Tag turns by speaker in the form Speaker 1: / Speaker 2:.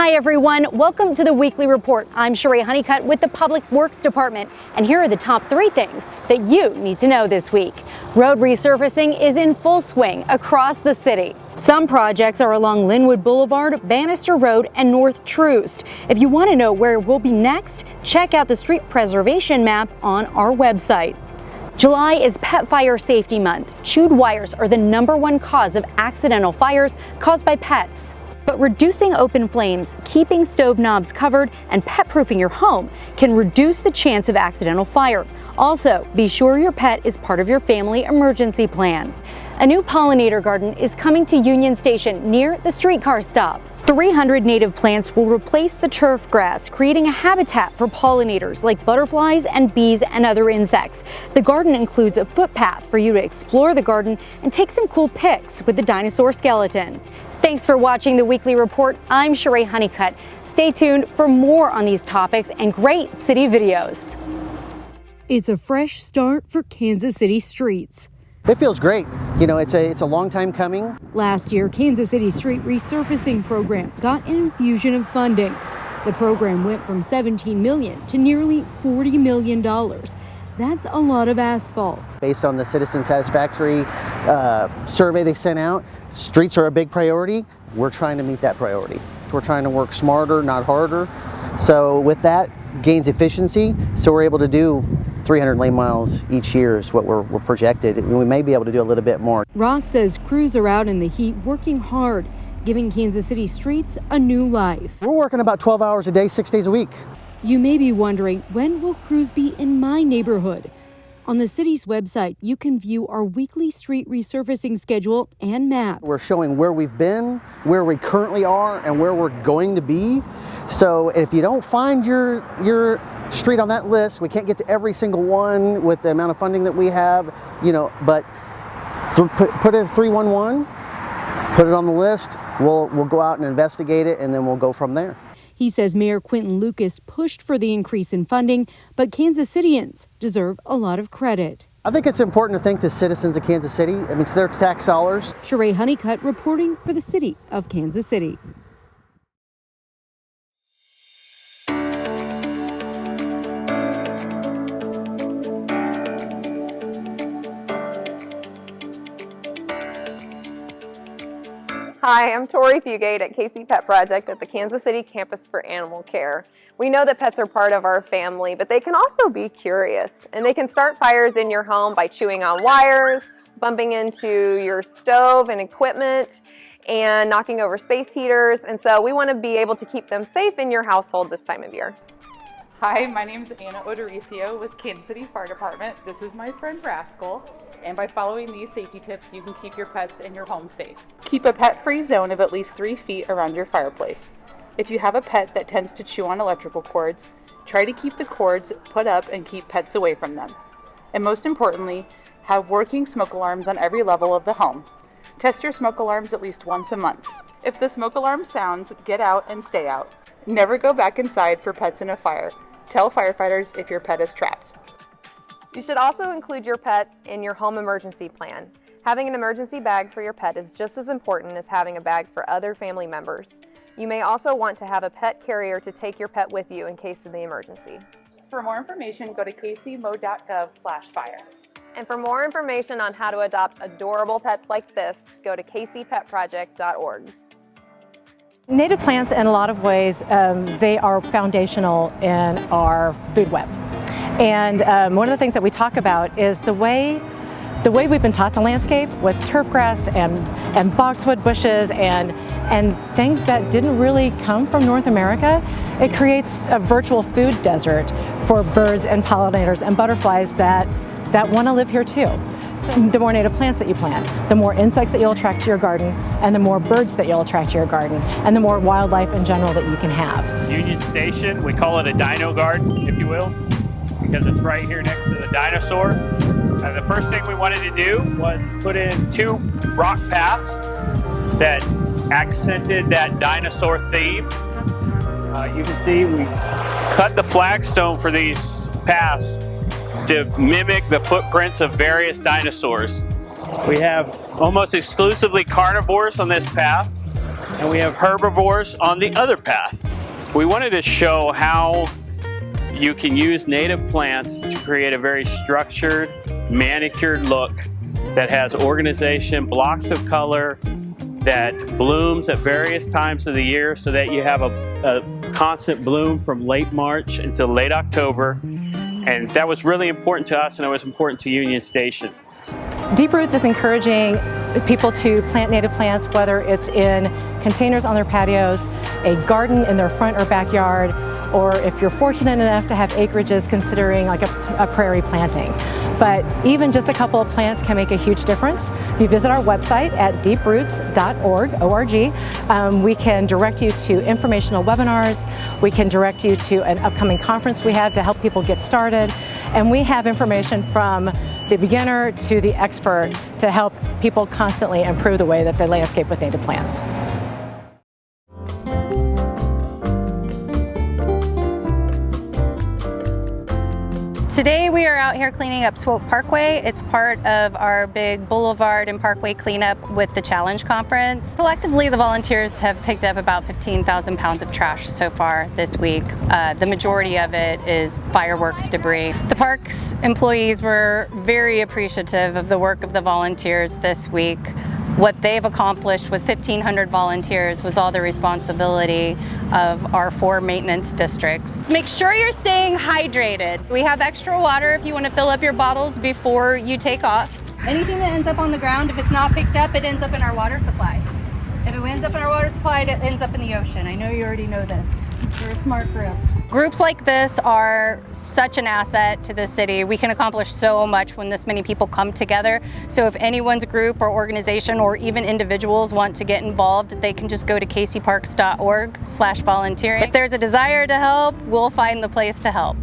Speaker 1: Hi everyone, welcome to the Weekly Report. I'm Sheree Honeycutt with the Public Works Department, and here are the top 3 things that you need to know this week. Road resurfacing is in full swing across the city. Some projects are along Linwood Boulevard, Bannister Road, and North Troost. If you want to know where we'll be next, check out the street preservation map on our website. July is Pet Fire Safety Month. Chewed wires are the #1 cause of accidental fires caused by pets. But reducing open flames, keeping stove knobs covered, and pet-proofing your home can reduce the chance of accidental fire. Also, be sure your pet is part of your family emergency plan. A new pollinator garden is coming to Union Station near the streetcar stop. 300 native plants will replace the turf grass, creating a habitat for pollinators like butterflies and bees and other insects. The garden includes a footpath for you to explore the garden and take some cool pics with the dinosaur skeleton. Thanks for watching the Weekly Report. I'm Sheree Honeycutt. Stay tuned for more on these topics and great city videos.
Speaker 2: It's a fresh start for Kansas City streets.
Speaker 3: It feels great. You know, it's a long time coming.
Speaker 2: Last year, Kansas City Street Resurfacing Program got an infusion of funding. The program went from $17 million to nearly $40 million. That's a lot of asphalt.
Speaker 3: Based on the citizen satisfactory survey they sent out, streets are a big priority. We're trying to meet that priority. We're trying to work smarter, not harder. So with that, gains efficiency. So we're able to do 300 lane miles each year is what we're projected. And we may be able to do a little bit more.
Speaker 2: Ross says crews are out in the heat working hard, giving Kansas City streets a new life.
Speaker 3: We're working about 12 hours a day, 6 days a week.
Speaker 2: You may be wondering, when will crews be in my neighborhood? On the city's website, you can view our weekly street resurfacing schedule and map.
Speaker 3: We're showing where we've been, where we currently are, and where we're going to be. So if you don't find your street on that list, we can't get to every single one with the amount of funding that we have, you know, but put it 311, put it on the list, we'll go out and investigate it, and then we'll go from there.
Speaker 2: He says Mayor Quinton Lucas pushed for the increase in funding, but Kansas Cityans deserve a lot of credit.
Speaker 3: I think it's important to thank the citizens of Kansas City. I mean, it's their tax dollars.
Speaker 2: Sheree Honeycutt reporting for the City of Kansas City.
Speaker 4: Hi, I'm Tori Fugate at KC Pet Project at the Kansas City Campus for Animal Care. We know that pets are part of our family, but they can also be curious, and they can start fires in your home by chewing on wires, bumping into your stove and equipment, and knocking over space heaters. And so we want to be able to keep them safe in your household this time of year.
Speaker 5: Hi, my name is Anna Odoricio with Kansas City Fire Department. This is my friend Rascal. And by following these safety tips, you can keep your pets and your home safe. Keep a pet-free zone of at least 3 feet around your fireplace. If you have a pet that tends to chew on electrical cords, try to keep the cords put up and keep pets away from them. And most importantly, have working smoke alarms on every level of the home. Test your smoke alarms at least once a month. If the smoke alarm sounds, get out and stay out. Never go back inside for pets in a fire. Tell firefighters if your pet is trapped.
Speaker 4: You should also include your pet in your home emergency plan. Having an emergency bag for your pet is just as important as having a bag for other family members. You may also want to have a pet carrier to take your pet with you in case of the emergency.
Speaker 5: For more information, go to kcmo.gov/fire.
Speaker 4: And for more information on how to adopt adorable pets like this, go to kcpetproject.org.
Speaker 6: Native plants, in a lot of ways, they are foundational in our food web. And one of the things that we talk about is the way we've been taught to landscape with turf grass and boxwood bushes and things that didn't really come from North America. It creates a virtual food desert for birds and pollinators and butterflies that want to live here too. So the more native plants that you plant, the more insects that you'll attract to your garden, and the more birds that you'll attract to your garden, and the more wildlife in general that you can have.
Speaker 7: Union Station, we call it a dino garden, if you will, because it's right here next to the dinosaur. The first thing we wanted to do was put in 2 rock paths that accented that dinosaur theme. You can see we cut the flagstone for these paths to mimic the footprints of various dinosaurs. We have almost exclusively carnivores on this path. and we have herbivores on the other path. We wanted to show how you can use native plants to create a very structured, manicured look that has organization, blocks of color, that blooms at various times of the year so that you have a constant bloom from late March until late October. And that was really important to us, and it was important to Union Station.
Speaker 6: Deep Roots is encouraging people to plant native plants, whether it's in containers on their patios, a garden in their front or backyard, or if you're fortunate enough to have acreages, considering like a prairie planting. But even just a couple of plants can make a huge difference. If you visit our website at deeproots.org, we can direct you to informational webinars. We can direct you to an upcoming conference we have to help people get started. And we have information from the beginner to the expert to help people constantly improve the way that they landscape with native plants.
Speaker 1: Today we are out here cleaning up Swope Parkway. It's part of our big Boulevard and Parkway cleanup with the Challenge Conference. Collectively, the volunteers have picked up about 15,000 pounds of trash so far this week. The majority of it is fireworks debris. The park's employees were very appreciative of the work of the volunteers this week. What they've accomplished with 1,500 volunteers was all the responsibility of our 4 maintenance districts. Make sure you're staying hydrated. We have extra water if you want to fill up your bottles before you take off. Anything that ends up on the ground, if it's not picked up, it ends up in our water supply. If it ends up in our water supply, it ends up in the ocean. I know you already know this. You're a smart group. Groups like this are such an asset to the city. We can accomplish so much when this many people come together. So if anyone's group or organization or even individuals want to get involved, they can just go to caseyparks.org/volunteering. If there's a desire to help, we'll find the place to help.